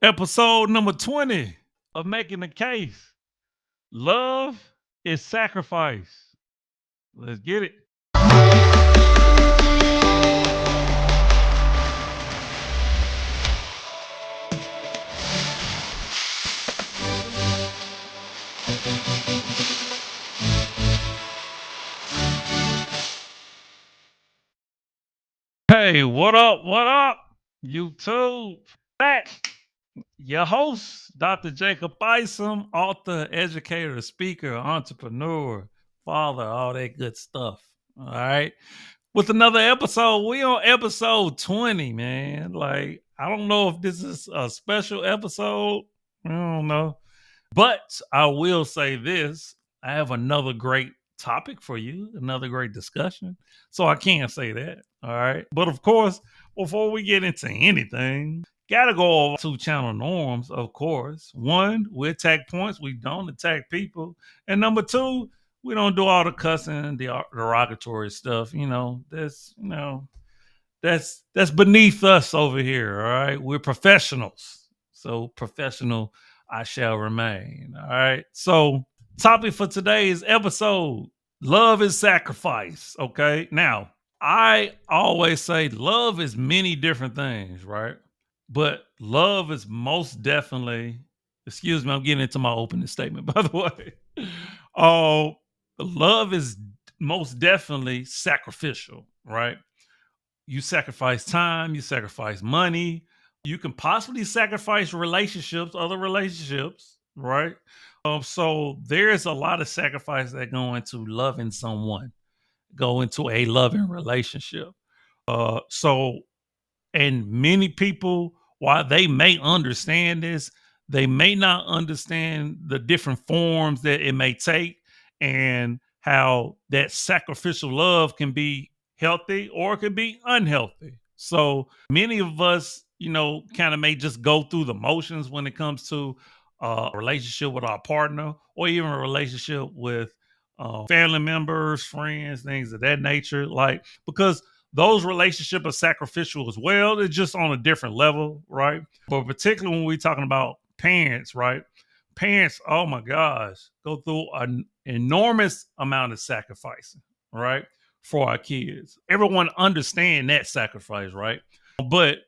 Episode number 20 of Making the Case. Love is sacrifice. Let's get it. Hey, what up? What up? YouTube. Back. Your host, Dr. Jacob Isom, author, educator, speaker, entrepreneur, father, all that good stuff. All right. With another episode. We on episode 20, man. Like, I don't know if this is a special episode. I don't know. But I will say this. I have another great topic for you, another great discussion. So I can't say that. All right. But of course, before we get into anything, gotta go over two channel norms, of course. One, we attack points, we don't attack people. And number two, we don't do all the cussing, the derogatory stuff. That's beneath us over here. All right. We're professionals. So professional I shall remain. All right. So topic for today's episode, love is sacrifice. Okay. Now, I always say love is many different things, right? But love is most definitely, excuse me, I'm getting into my opening statement, by the way. Love is most definitely sacrificial, right? You sacrifice time, you sacrifice money, you can possibly sacrifice relationships, other relationships, right? So there's a lot of sacrifice that go into loving someone, go into a loving relationship. So and many people, while they may understand this, they may not understand the different forms that it may take and how that sacrificial love can be healthy or it can be unhealthy. So many of us, kind of may just go through the motions when it comes to a relationship with our partner or even a relationship with family members, friends, things of that nature. Like, because those relationships are sacrificial as well. It's just on a different level, right? But particularly when we're talking about parents, right? Parents, oh my gosh, go through an enormous amount of sacrificing, right? For our kids. Everyone understand that sacrifice, right? But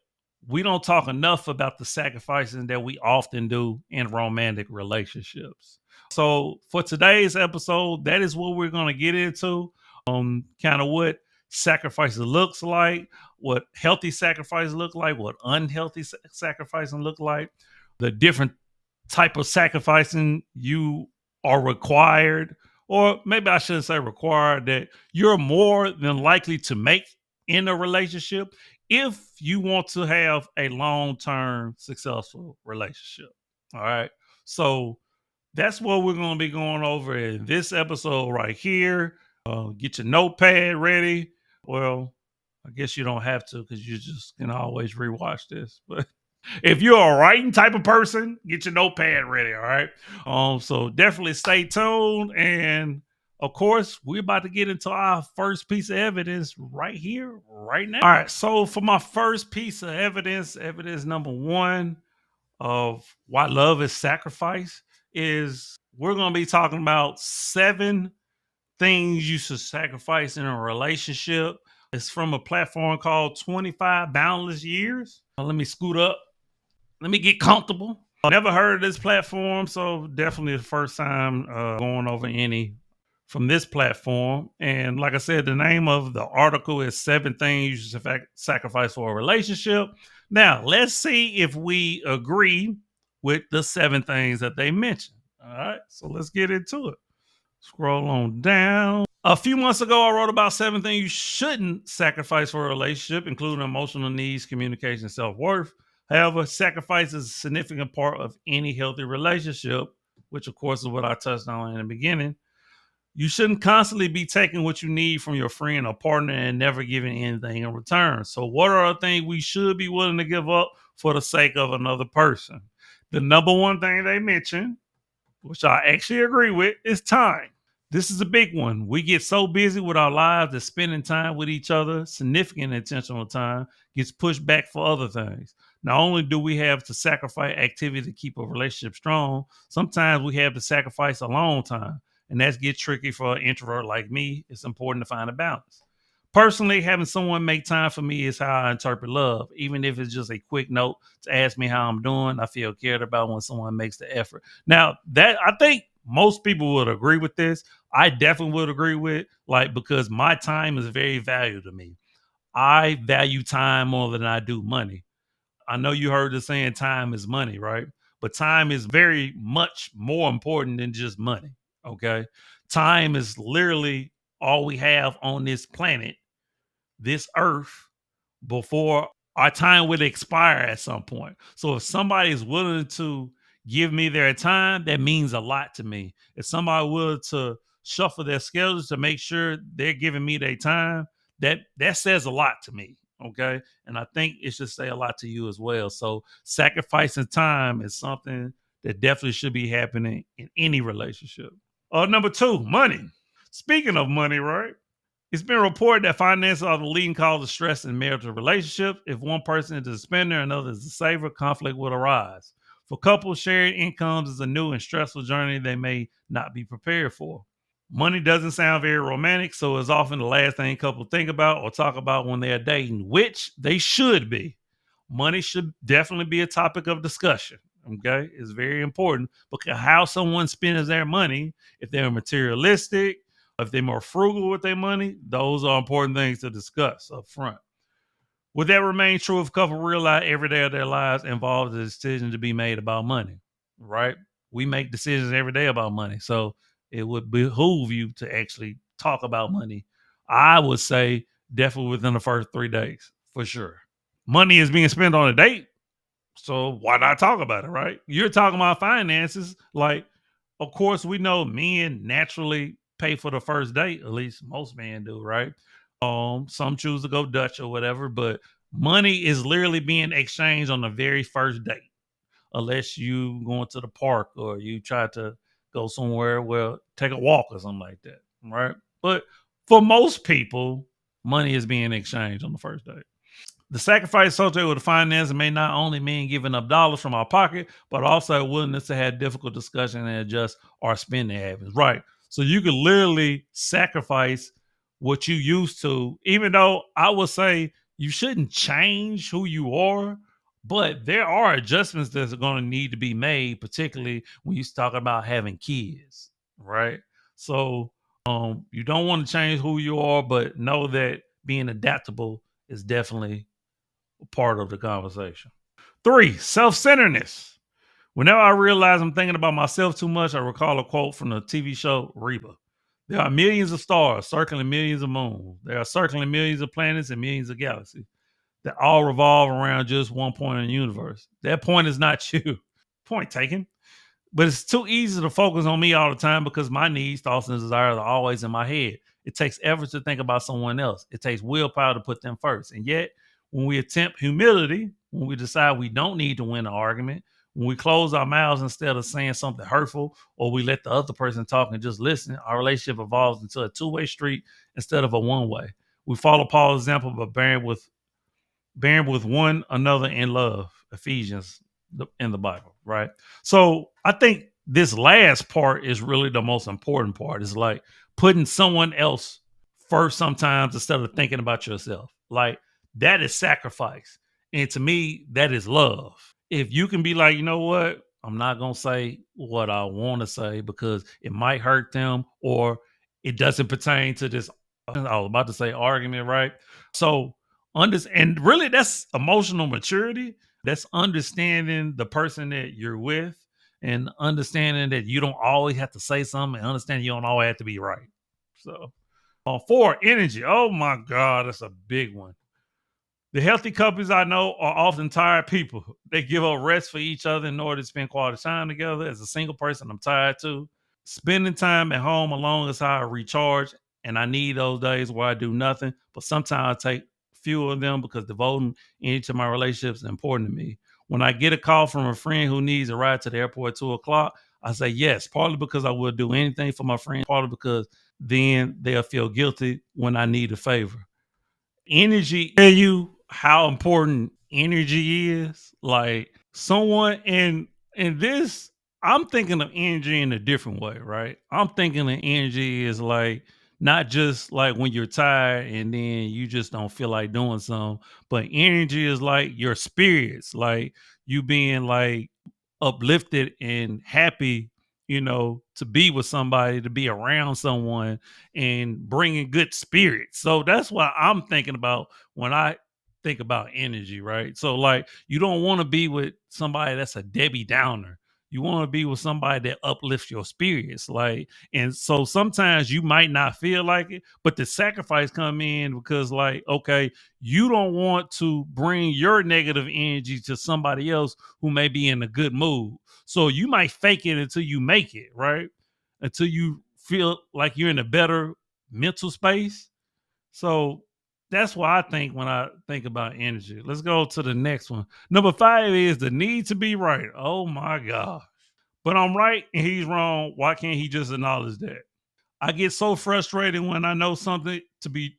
we don't talk enough about the sacrificing that we often do in romantic relationships. So for today's episode, that is what we're going to get into. Kind of what sacrifice looks like, what healthy sacrifice look like, what unhealthy sacrificing look like, the different type of sacrificing you are required, or maybe I shouldn't say required, that you're more than likely to make in a relationship if you want to have a long-term successful relationship. All right. So that's what we're going to be going over in this episode right here. Get your notepad ready. Well, I guess you don't have to because you just can always rewatch this. But if you're a writing type of person, get your notepad ready. All right. So definitely stay tuned. And of course, we're about to get into our first piece of evidence right here, right now. All right. So for my first piece of evidence, evidence number one of why love is sacrifice is we're going to be talking about 7 things you should sacrifice in a relationship. It's from a platform called 25 Boundless Years. Let me scoot up. Let me get comfortable. I've never heard of this platform, so definitely the first time going over any from this platform. And like I said, the name of the article is 7 Things You Should Sacrifice for a Relationship. Now, let's see if we agree with the 7 things that they mentioned. All right, so let's get into it. Scroll on down. A few months ago, I wrote about 7 things you shouldn't sacrifice for a relationship, including emotional needs, communication, self-worth. However, sacrifice is a significant part of any healthy relationship, which of course is what I touched on in the beginning. You shouldn't constantly be taking what you need from your friend or partner and never giving anything in return. So what are the things we should be willing to give up for the sake of another person? The number one thing they mentioned, which I actually agree with, is time. This is a big one. We get so busy with our lives that spending time with each other, significant intentional time, gets pushed back for other things. Not only do we have to sacrifice activity to keep a relationship strong, sometimes we have to sacrifice alone time. And that's get tricky for an introvert like me. It's important to find a balance. Personally, having someone make time for me is how I interpret love. Even if it's just a quick note to ask me how I'm doing, I feel cared about when someone makes the effort. Now, that I think most people would agree with this. I definitely would agree with, like, because my time is very valuable to me. I value time more than I do money. I know you heard the saying time is money, right? But time is very much more important than just money. Okay. Time is literally all we have on this planet, this earth, before our time would expire at some point. So if somebody is willing to give me their time, that means a lot to me. If somebody willing to shuffle their schedules to make sure they're giving me their time, that says a lot to me. Okay. And I think it should say a lot to you as well. So sacrificing time is something that definitely should be happening in any relationship. Number two, money. Speaking of money, right? It's been reported that finances are the leading cause of stress in marital relationships. If one person is a spender and another is a saver, conflict will arise. For couples, sharing incomes is a new and stressful journey they may not be prepared for. Money doesn't sound very romantic, so it's often the last thing couples think about or talk about when they're dating, which they should be. Money should definitely be a topic of discussion. Okay, it's very important because how someone spends their money, if they're materialistic, if they're more frugal with their money, those are important things to discuss up front. Would that remain true if a couple realize every day of their lives involves a decision to be made about money? Right? We make decisions every day about money. So it would behoove you to actually talk about money. I would say definitely within the first 3 days, for sure. Money is being spent on a date. So why not talk about it, right? You're talking about finances. Like, of course, we know men naturally pay for the first date. At least most men do, right? Some choose to go Dutch or whatever, but money is literally being exchanged on the very first date, unless you going to the park or you try to go somewhere where take a walk or something like that, right? But for most people, money is being exchanged on the first date. The sacrifice associated with the finances may not only mean giving up dollars from our pocket, but also a willingness to have difficult discussion and adjust our spending habits. Right. So you could literally sacrifice what you used to, even though I would say you shouldn't change who you are, but there are adjustments that are going to need to be made, particularly when you talk about having kids. Right. So you don't want to change who you are, but know that being adaptable is definitely part of the conversation. Three, self-centeredness. Whenever I realize I'm thinking about myself too much, I recall a quote from the TV show Reba. There are millions of stars circling millions of moons. There are circling millions of planets and millions of galaxies that all revolve around just one point in the universe. That point is not you. Point taken. But it's too easy to focus on me all the time because my needs, thoughts, and desires are always in my head. It takes effort to think about someone else. It takes willpower to put them first. And yet, when we attempt humility, when we decide we don't need to win an argument, when we close our mouths instead of saying something hurtful, or we let the other person talk and just listen, our relationship evolves into a two-way street instead of a one-way. We follow Paul's example by bearing with one another in love. Ephesians in the Bible, right? So I think this last part is really the most important part. It's like putting someone else first sometimes instead of thinking about yourself. Like that is sacrifice. And to me, that is love. If you can be like, you know what? I'm not going to say what I want to say because it might hurt them or it doesn't pertain to this. I was about to say argument, right? So, and really, that's emotional maturity. That's understanding the person that you're with and understanding that you don't always have to say something and understanding you don't always have to be right. So, four, energy. Oh my God, that's a big one. The healthy couples I know are often tired people. They give up rest for each other in order to spend quality time together. As a single person, I'm tired too. Spending time at home alone is how I recharge, and I need those days where I do nothing. But sometimes I take few of them because devoting any to my relationships is important to me. When I get a call from a friend who needs a ride to the airport at 2 o'clock, I say yes, partly because I will do anything for my friend, partly because then they'll feel guilty when I need a favor. Energy tell you how important energy is. Like someone in this, I'm thinking of energy in a different way, right? I'm thinking of energy is like not just like when you're tired and then you just don't feel like doing something, but energy is like your spirits, like you being like uplifted and happy, to be with somebody, to be around someone and bringing good spirits. So that's what I'm thinking about when I think about energy, right? So like you don't want to be with somebody that's a Debbie Downer. You want to be with somebody that uplifts your spirits. Like, and so sometimes you might not feel like it, but the sacrifice come in because like, okay, you don't want to bring your negative energy to somebody else who may be in a good mood. So you might fake it until you make it, right? Until you feel like you're in a better mental space. So that's what I think when I think about energy. Let's go to the next one. Number 5 is the need to be right. Oh my God. But I'm right and he's wrong. Why can't he just acknowledge that? I get so frustrated when I know something to be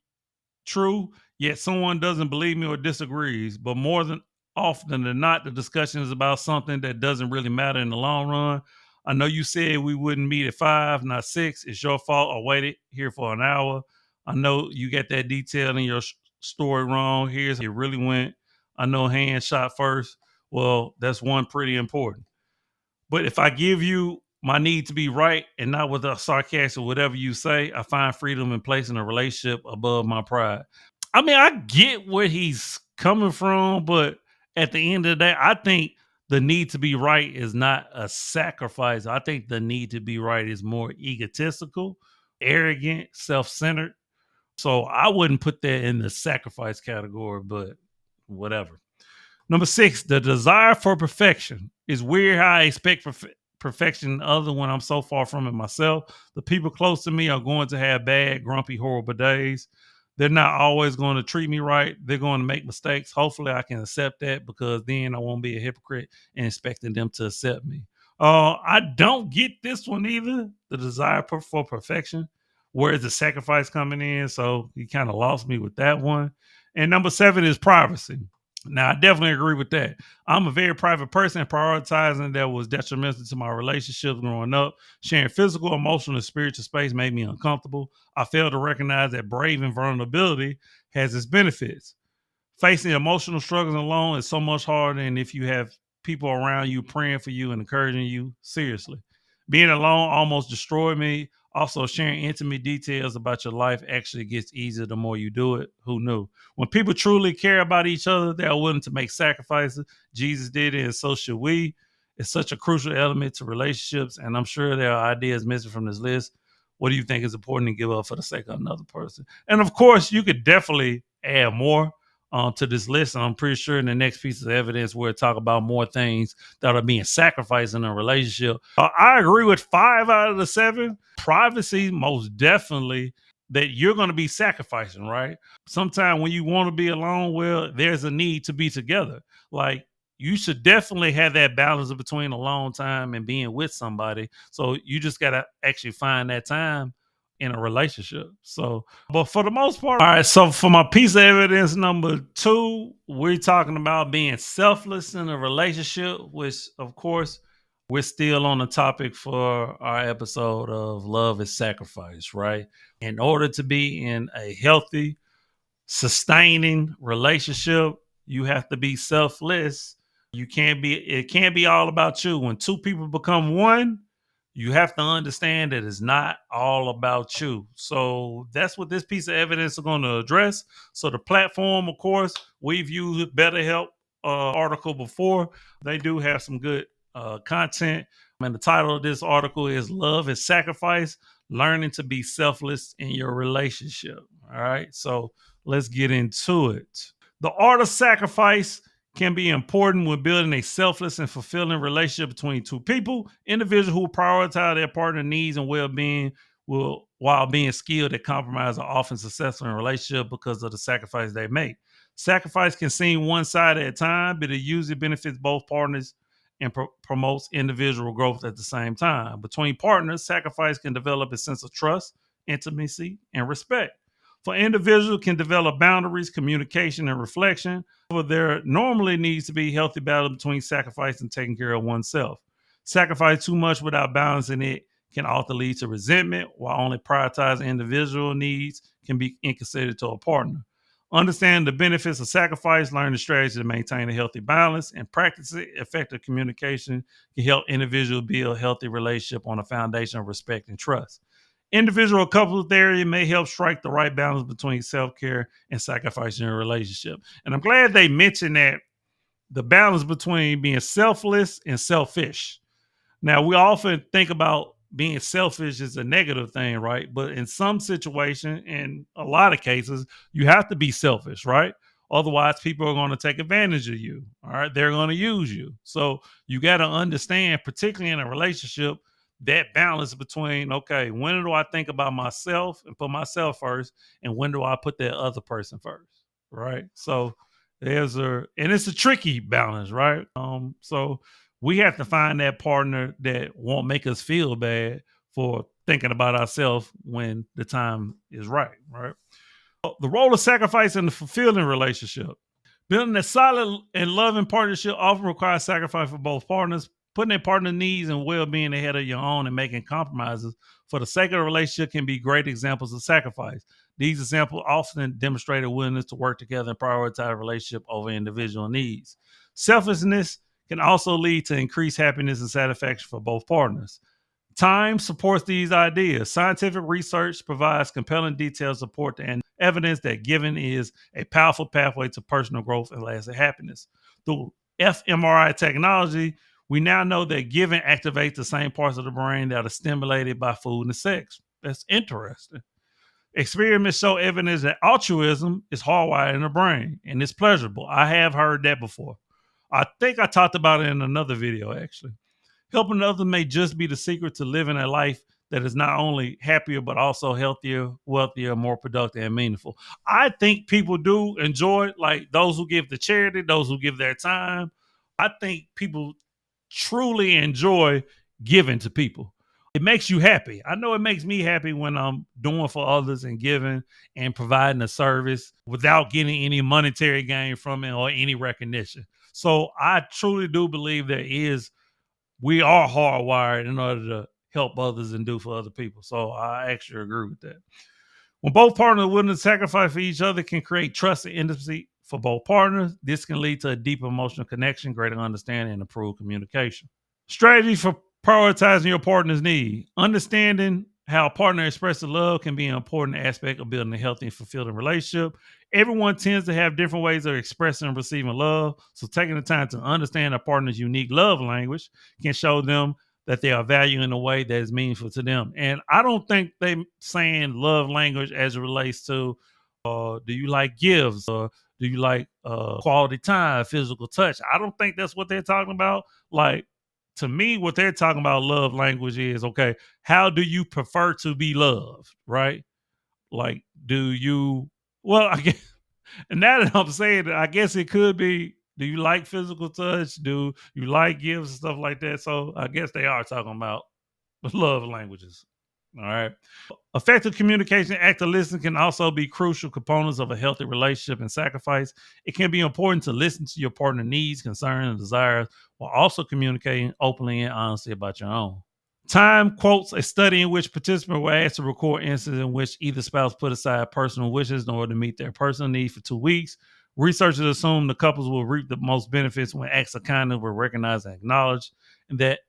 true, yet someone doesn't believe me or disagrees. But more than often than not, the discussion is about something that doesn't really matter in the long run. I know you said we wouldn't meet at 5, not 6. It's your fault. I waited here for an hour. I know you got that detail in your story wrong. Here's how it really went. I know hand shot first. Well, that's one pretty important. But if I give you my need to be right and not with a sarcastic whatever you say, I find freedom in placing a relationship above my pride. I mean, I get where he's coming from, but at the end of the day, I think the need to be right is not a sacrifice. I think the need to be right is more egotistical, arrogant, self centered. So I wouldn't put that in the sacrifice category, but whatever. Number 6, the desire for perfection. It's weird how I expect perfection in other when I'm so far from it myself. The people close to me are going to have bad, grumpy, horrible days. They're not always going to treat me right. They're going to make mistakes. Hopefully, I can accept that because then I won't be a hypocrite and expecting them to accept me. I don't get this one either. The desire for perfection. Where is the sacrifice coming in? So you kind of lost me with that one. And number 7 is privacy. Now, I definitely agree with that. I'm a very private person, and prioritizing that was detrimental to my relationships growing up. Sharing physical, emotional, and spiritual space made me uncomfortable. I failed to recognize that braving vulnerability has its benefits. Facing emotional struggles alone is so much harder than if you have people around you praying for you and encouraging you. Seriously. Being alone almost destroyed me. Also, sharing intimate details about your life actually gets easier the more you do it. Who knew? When people truly care about each other, they are willing to make sacrifices. Jesus did it, and so should we. It's such a crucial element to relationships, and I'm sure there are ideas missing from this list. What do you think is important to give up for the sake of another person? And of course, you could definitely add more to this list. And I'm pretty sure in the next piece of evidence, we'll talk about more things that are being sacrificed in a relationship. I agree with 5 out of the 7. Privacy, most definitely, that you're going to be sacrificing, right? Sometimes when you want to be alone, well, there's a need to be together. Like, you should definitely have that balance between alone time and being with somebody. So you just got to actually find that time in a relationship. So, but for the most part, all right. So for my piece of evidence number 2, we're talking about being selfless in a relationship, which of course we're still on the topic for our episode of love is sacrifice, right? In order to be in a healthy, sustaining relationship, you have to be selfless. It can't be all about you. When two people become one, you have to understand that it's not all about you. So that's what this piece of evidence is going to address. So the platform, of course, we've used BetterHelp article before. They do have some good content. And the title of this article is Love is Sacrifice, Learning to Be Selfless in Your Relationship. All right. So let's get into it. The art of sacrifice can be important when building a selfless and fulfilling relationship between two people. Individuals who prioritize their partner needs and well-being will, while being skilled at compromise, are often successful in a relationship because of the sacrifice they make. Sacrifice can seem one side at a time, but it usually benefits both partners and promotes individual growth at the same time. Between partners, sacrifice can develop a sense of trust, intimacy, and respect. For individuals can develop boundaries, communication, and reflection. But there normally needs to be healthy balance between sacrifice and taking care of oneself. Sacrifice too much without balancing it can often lead to resentment, while only prioritizing individual needs can be inconsiderate to a partner. Understand the benefits of sacrifice, learn the strategies to maintain a healthy balance, and practice it. Effective communication can help individuals build a healthy relationship on a foundation of respect and trust. Individual couple therapy may help strike the right balance between self care and sacrifice in a relationship. And I'm glad they mentioned that the balance between being selfless and selfish. Now, we often think about being selfish as a negative thing, right? But in some situations, in a lot of cases, you have to be selfish, right? Otherwise, people are going to take advantage of you. All right. They're going to use you. So you got to understand, particularly in a relationship, that balance between, okay, when do I think about myself and put myself first? And when do I put that other person first? Right. So and it's a tricky balance, right? So we have to find that partner that won't make us feel bad for thinking about ourselves when the time is right, right? The role of sacrifice in the fulfilling relationship. Building a solid and loving partnership often requires sacrifice for both partners. Putting their partner's needs and well-being ahead of your own and making compromises for the sake of the relationship can be great examples of sacrifice. These examples often demonstrate a willingness to work together and prioritize a relationship over individual needs. Selfishness can also lead to increased happiness and satisfaction for both partners. Time supports these ideas. Scientific research provides compelling detailed support and evidence that giving is a powerful pathway to personal growth and lasting happiness. Through fMRI technology, we now know that giving activates the same parts of the brain that are stimulated by food and sex. That's interesting. Experiments show evidence that altruism is hardwired in the brain and it's pleasurable. I have heard that before. I think I talked about it in another video, actually. Helping others may just be the secret to living a life that is not only happier, but also healthier, wealthier, more productive, and meaningful. I think people do enjoy, like those who give to charity, those who give their time. I think people truly enjoy giving to people. It makes you happy. I know it makes me happy when I'm doing for others and giving and providing a service without getting any monetary gain from it or any recognition. So I truly do believe we are hardwired in order to help others and do for other people. So I actually agree with that. When both partners are willing to sacrifice for each other can create trust and intimacy for both partners. This can lead to a deep emotional connection, greater understanding, and improved communication. Strategy for prioritizing your partner's need. Understanding how a partner expresses love can be an important aspect of building a healthy and fulfilling relationship. Everyone tends to have different ways of expressing and receiving love. So taking the time to understand a partner's unique love language can show them that they are valued in a way that is meaningful to them. And I don't think they saying love language as it relates to do you like gifts or do you like quality time, physical touch? I don't think that's what they're talking about. Like, to me, what they're talking about love language is, okay, how do you prefer to be loved, right? Like, I guess, and now that I'm saying it, I guess it could be, do you like physical touch? Do you like gifts and stuff like that? So I guess they are talking about love languages. All right. Effective communication, active listening can also be crucial components of a healthy relationship and sacrifice. It can be important to listen to your partner's needs, concerns, and desires while also communicating openly and honestly about your own. Time quotes a study in which participants were asked to record instances in which either spouse put aside personal wishes in order to meet their personal needs for 2 weeks. Researchers assume the couples will reap the most benefits when acts of kindness were recognized and acknowledged, and that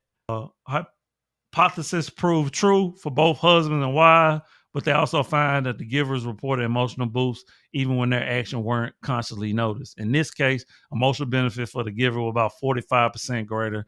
hypothesis proved true for both husbands and wives, but they also find that the givers reported emotional boosts even when their actions weren't consciously noticed. In this case, emotional benefits for the giver were about 45% greater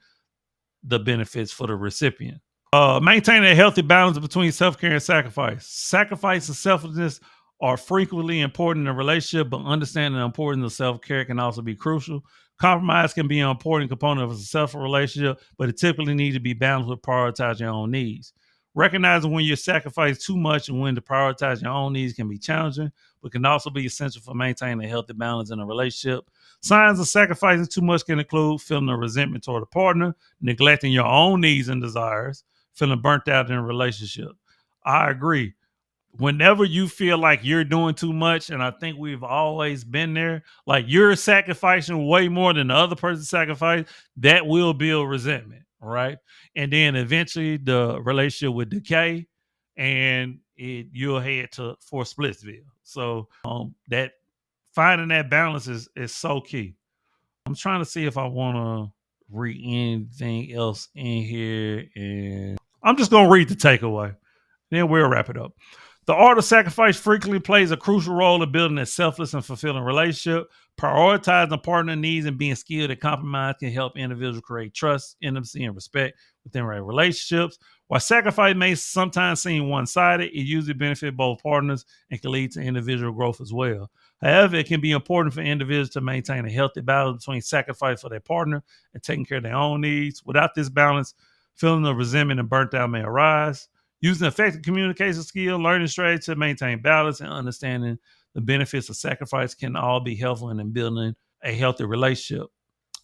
the benefits for the recipient. Maintaining a healthy balance between self-care and sacrifice. Sacrifice and selflessness are frequently important in a relationship, but understanding the importance of self-care can also be crucial. Compromise can be an important component of a successful relationship, but it typically needs to be balanced with prioritizing your own needs. Recognizing when you sacrifice too much and when to prioritize your own needs can be challenging, but can also be essential for maintaining a healthy balance in a relationship. Signs of sacrificing too much can include feeling a resentment toward a partner, neglecting your own needs and desires, feeling burnt out in a relationship. I agree. whenever you feel like you're doing too much, and I think we've always been there, like you're sacrificing way more than the other person sacrificed, that will build resentment, right? And then eventually the relationship would decay, and you'll head to for Splitsville. So that finding that balance is so key. I'm trying to see if I want to read anything else in here, and I'm just gonna read the takeaway. Then we'll wrap it up. The art of sacrifice frequently plays a crucial role in building a selfless and fulfilling relationship. Prioritizing partner needs and being skilled at compromise can help individuals create trust, intimacy, and respect within their relationships. While sacrifice may sometimes seem one-sided, it usually benefits both partners and can lead to individual growth as well. However, it can be important for individuals to maintain a healthy balance between sacrifice for their partner and taking care of their own needs. Without this balance, feeling of resentment and burnt out may arise. Using effective communication skill, learning strategies to maintain balance, and understanding the benefits of sacrifice can all be helpful in building a healthy relationship.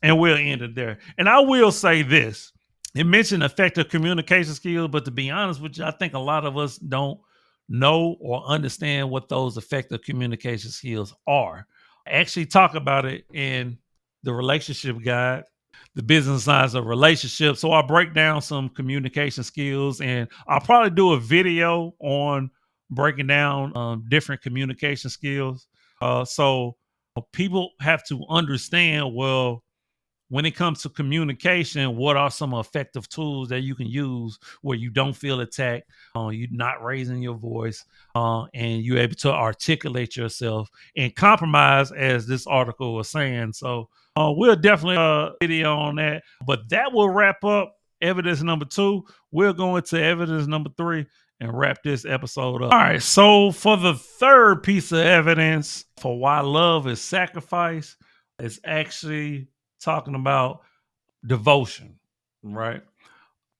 And we'll end it there. And I will say this. It mentioned effective communication skills, but to be honest with you, I think a lot of us don't know or understand what those effective communication skills are. I actually talk about it in the relationship guide, the business sides of relationships. So I break down some communication skills, and I'll probably do a video on breaking down different communication skills. So people have to understand, well, when it comes to communication, what are some effective tools that you can use where you don't feel attacked, you're not raising your voice, and you're able to articulate yourself and compromise, as this article was saying. So we'll definitely video on that. But that will wrap up evidence number 2. We'll go into evidence number 3 and wrap this episode up. All right. So for the third piece of evidence for why love is sacrifice, it's actually talking about devotion, right?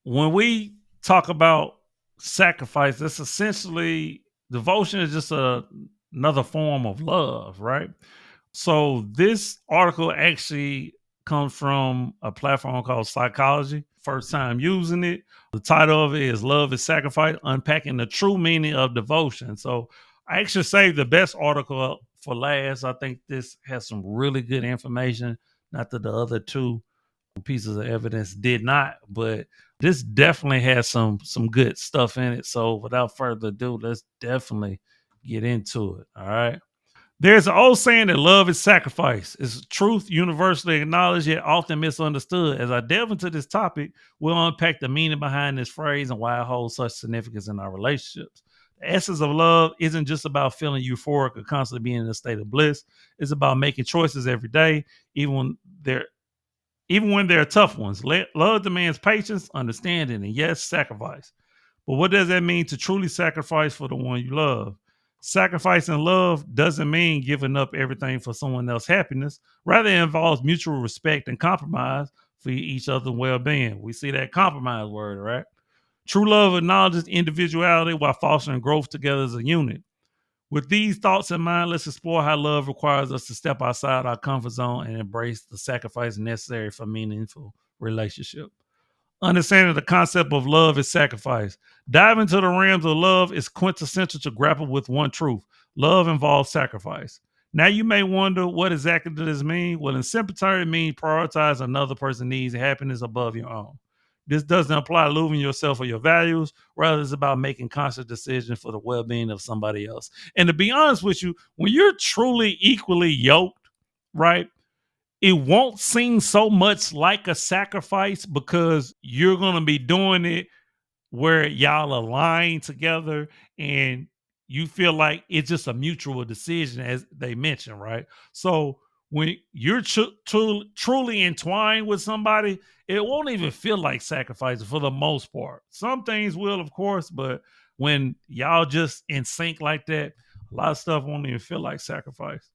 When we talk about sacrifice, that's essentially devotion is just another form of love, right? So this article actually comes from a platform called Psychology. First time using it. The title of it is Love is Sacrifice, Unpacking the True Meaning of Devotion. So I actually saved the best article for last. I think this has some really good information. Not that the other two pieces of evidence did not, but this definitely has some good stuff in it. So without further ado, let's definitely get into it. All right. There's an old saying that love is sacrifice. It's a truth universally acknowledged yet often misunderstood. As I delve into this topic, we'll unpack the meaning behind this phrase and why it holds such significance in our relationships. The essence of love isn't just about feeling euphoric or constantly being in a state of bliss. It's about making choices every day, even when there are tough ones. Love demands patience, understanding, and yes, sacrifice. But what does that mean to truly sacrifice for the one you love? Sacrificing love doesn't mean giving up everything for someone else's happiness. Rather, it involves mutual respect and compromise for each other's well-being. We see that compromise word, right? True love acknowledges individuality while fostering growth together as a unit. With these thoughts in mind, let's explore how love requires us to step outside our comfort zone and embrace the sacrifice necessary for meaningful relationship. Understanding the concept of love is sacrifice. Diving into the realms of love is quintessential to grapple with one truth. Love involves sacrifice. Now you may wonder, what exactly does this mean? Well, in simple terms, it means prioritize another person's needs and happiness above your own. This doesn't apply to losing yourself or your values. Rather, it's about making conscious decisions for the well-being of somebody else. And to be honest with you, when you're truly equally yoked, right, it won't seem so much like a sacrifice because you're going to be doing it where y'all align together and you feel like it's just a mutual decision, as they mentioned, right? So when you're truly entwined with somebody, it won't even feel like sacrifice for the most part. Some things will, of course, but when y'all just in sync like that, a lot of stuff won't even feel like sacrifice.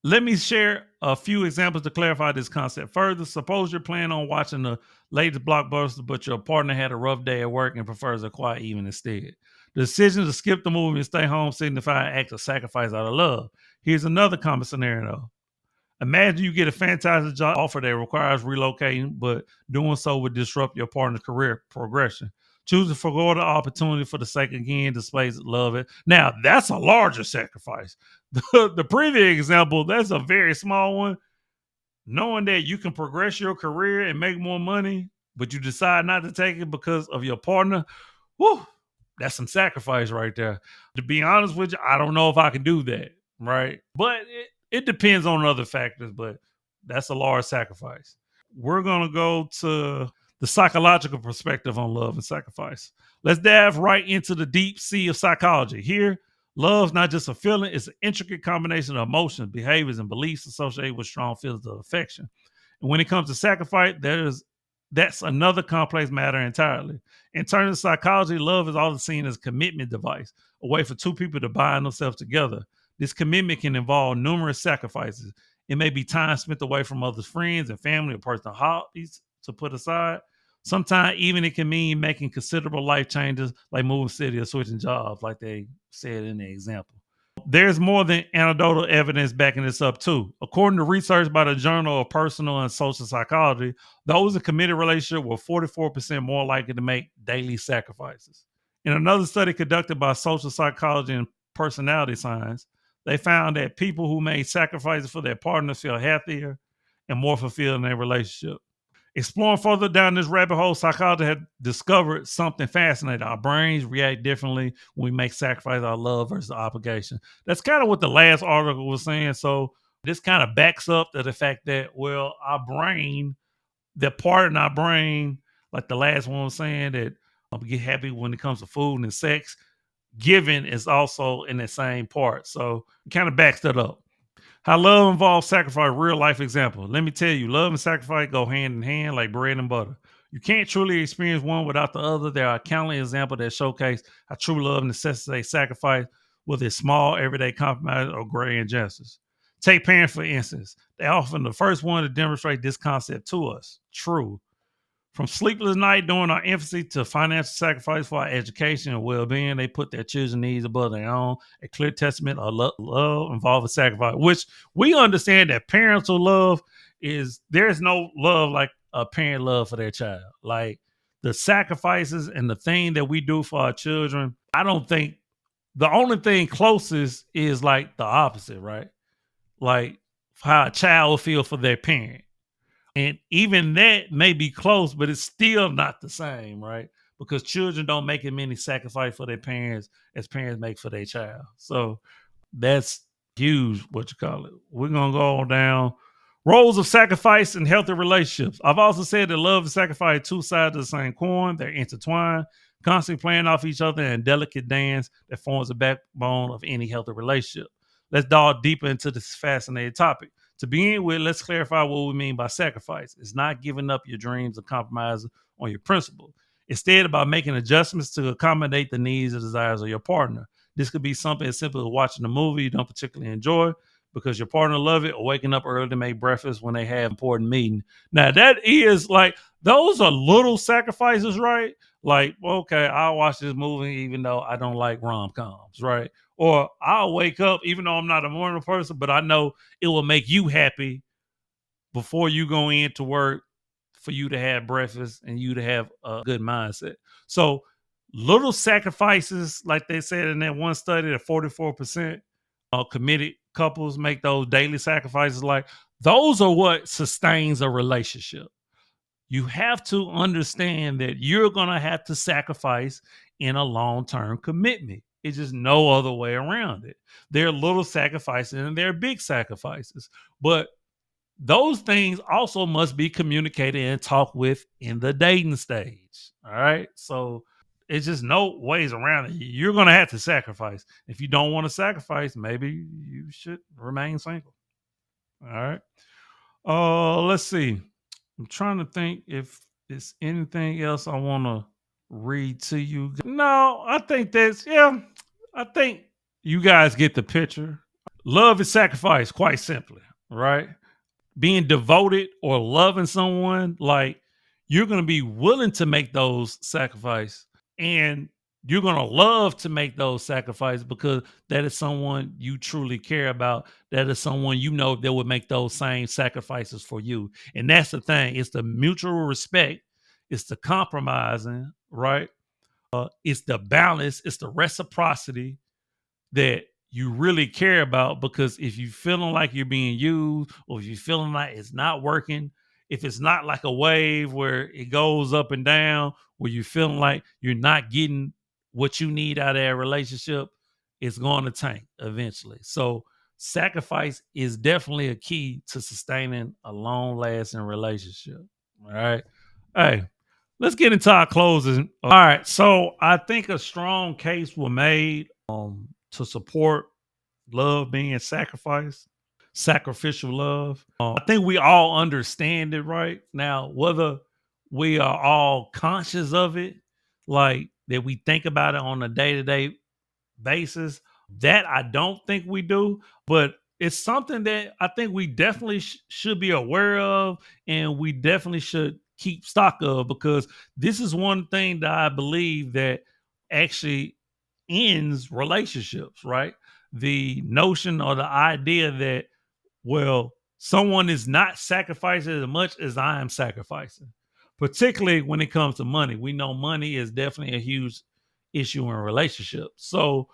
Let me share a few examples to clarify this concept further. Suppose you're planning on watching the latest blockbuster, but your partner had a rough day at work and prefers a quiet evening instead. The decision to skip the movie and stay home signifies an act of sacrifice out of love. Here's another common scenario. Imagine you get a fantastic job offer that requires relocating, but doing so would disrupt your partner's career progression. Choosing to forego the opportunity for the sake again displays love. Now, that's a larger sacrifice. The previous example, that's a very small one. Knowing that you can progress your career and make more money, but you decide not to take it because of your partner, whew, that's some sacrifice right there. To be honest with you, I don't know if I can do that, right? But it depends on other factors, but that's a large sacrifice. We're going to go to the psychological perspective on love and sacrifice. Let's dive right into the deep sea of psychology. Here, love's not just a feeling, it's an intricate combination of emotions, behaviors, and beliefs associated with strong feelings of affection. And when it comes to sacrifice, that's another complex matter entirely. In terms of psychology, love is often seen as a commitment device, a way for two people to bind themselves together. This commitment can involve numerous sacrifices. It may be time spent away from others' friends and family or personal hobbies to put aside. Sometimes even it can mean making considerable life changes like moving city or switching jobs, like they said in the example. There's more than anecdotal evidence backing this up too. According to research by the Journal of Personal and Social Psychology, those in committed relationship were 44% more likely to make daily sacrifices. In another study conducted by social psychology and personality science, they found that people who made sacrifices for their partners feel happier and more fulfilled in their relationship. Exploring further down this rabbit hole, psychologists have discovered something fascinating. Our brains react differently when we make sacrifice our love versus obligation. That's kind of what the last article was saying. So this kind of backs up to the fact that, well, our brain, the part in our brain, like the last one was saying, that we get happy when it comes to food and sex, giving is also in the same part. So it kind of backs that up. How love involves sacrifice, real life example. Let me tell you, love and sacrifice go hand in hand like bread and butter. You can't truly experience one without the other. There are countless examples that showcase how true love necessitates sacrifice, whether it's small, everyday compromise or grand gestures. Take parents, for instance. They're often the first one to demonstrate this concept to us. True. From sleepless night during our infancy to financial sacrifice for our education and well-being, they put their children's needs above their own. A clear testament of love involving sacrifice, which we understand that parental love is, there's no love like a parent love for their child. Like the sacrifices and the thing that we do for our children, I don't think the only thing closest is like the opposite, right? Like how a child will feel for their parent. And even that may be close, but it's still not the same, right? Because children don't make as many sacrifices for their parents as parents make for their child. So that's huge, what you call it. We're going to go down roles of sacrifice in healthy relationships. I've also said that love and sacrifice are two sides of the same coin. They're intertwined, constantly playing off each other in a delicate dance that forms the backbone of any healthy relationship. Let's dive deeper into this fascinating topic. To begin with, let's clarify what we mean by sacrifice. It's not giving up your dreams or compromising on your principles. Instead, about making adjustments to accommodate the needs and desires of your partner. This could be something as simple as watching a movie you don't particularly enjoy because your partner loves it, or waking up early to make breakfast when they have important meeting. Now, that is like, those are little sacrifices, right? Like, okay, I'll watch this movie even though I don't like rom-coms, right? Or I'll wake up even though I'm not a morning person, but I know it will make you happy before you go into work for you to have breakfast and you to have a good mindset. So little sacrifices, like they said in that one study, that 44% of committed couples make those daily sacrifices. Like those are what sustains a relationship. You have to understand that you're going to have to sacrifice in a long-term commitment. It's just no other way around it. There are little sacrifices and there are big sacrifices, but those things also must be communicated and talked with in the dating stage. All right. So it's just no ways around it. You're going to have to sacrifice. If you don't want to sacrifice, maybe you should remain single. All right. Let's see. I'm trying to think if there's anything else I want to read to you. No, I think I think you guys get the picture. Love is sacrifice, quite simply, right? Being devoted or loving someone, like you're going to be willing to make those sacrifices, and you're going to love to make those sacrifices because that is someone you truly care about. That is someone you know that would make those same sacrifices for you. And that's the thing. It's the mutual respect. It's the compromising, right? It's the balance, it's the reciprocity that you really care about, because if you feeling like you're being used, or if you feeling like it's not working, if it's not like a wave where it goes up and down, where you feeling like you're not getting what you need out of that relationship, it's going to tank eventually. So sacrifice is definitely a key to sustaining a long lasting relationship. All right. Hey, let's get into our closing. All right. So I think a strong case was made to support love being sacrificed, sacrificial love. I think we all understand it right now, whether we are all conscious of it, like that we think about it on a day to day basis. That I don't think we do, but it's something that I think we definitely should be aware of, and we definitely should keep stock of, because this is one thing that I believe that actually ends relationships, right? The notion or the idea that, well, someone is not sacrificing as much as I am sacrificing, particularly when it comes to money. We know money is definitely a huge issue in relationships. So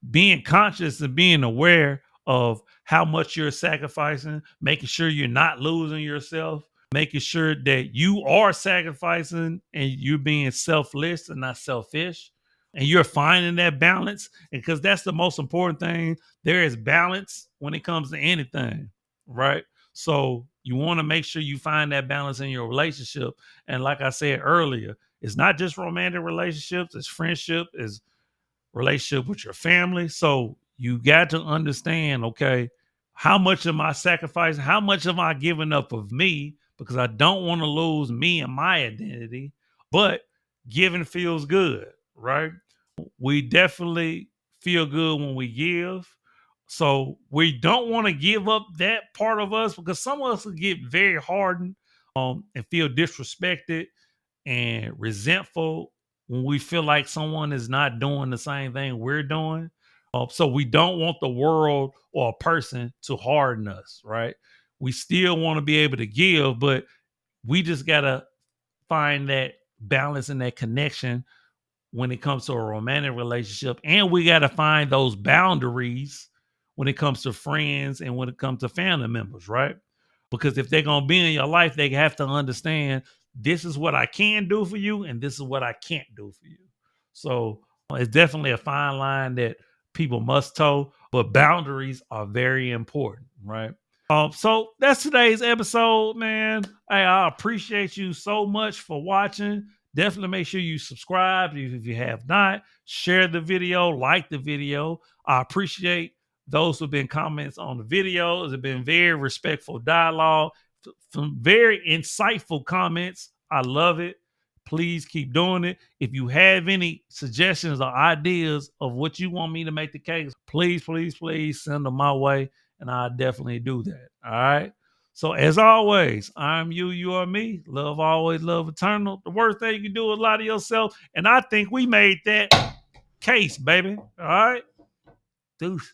being conscious and being aware of how much you're sacrificing, making sure you're not losing yourself, making sure that you are sacrificing and you're being selfless and not selfish, and you're finding that balance. Because that's the most important thing. There is balance when it comes to anything, right? So you want to make sure you find that balance in your relationship. And like I said earlier, it's not just romantic relationships, it's friendship, it's relationship with your family. So you got to understand, okay, how much am I sacrificing? How much am I giving up of me? Because I don't want to lose me and my identity, but giving feels good, right? We definitely feel good when we give. So we don't want to give up that part of us, because some of us will get very hardened and feel disrespected and resentful when we feel like someone is not doing the same thing we're doing. So we don't want the world or a person to harden us, right? We still want to be able to give, but we just got to find that balance and that connection when it comes to a romantic relationship. And we got to find those boundaries when it comes to friends and when it comes to family members, right? Because if they're going to be in your life, they have to understand, this is what I can do for you and this is what I can't do for you. So it's definitely a fine line that people must toe, but boundaries are very important, right? So that's today's episode, man. Hey, I appreciate you so much for watching. Definitely make sure you subscribe if you have not. Share the video, like the video. I appreciate those who've been comments on the videos. Have been very respectful dialogue, some very insightful comments. I love it. Please keep doing it. If you have any suggestions or ideas of what you want me to make the case, please, please, please send them my way, and I'll definitely do that. All right. So as always, I'm you, you are me. Love always, love eternal. The worst thing you can do is lie to yourself. And I think we made that case, baby. All right. Deuces.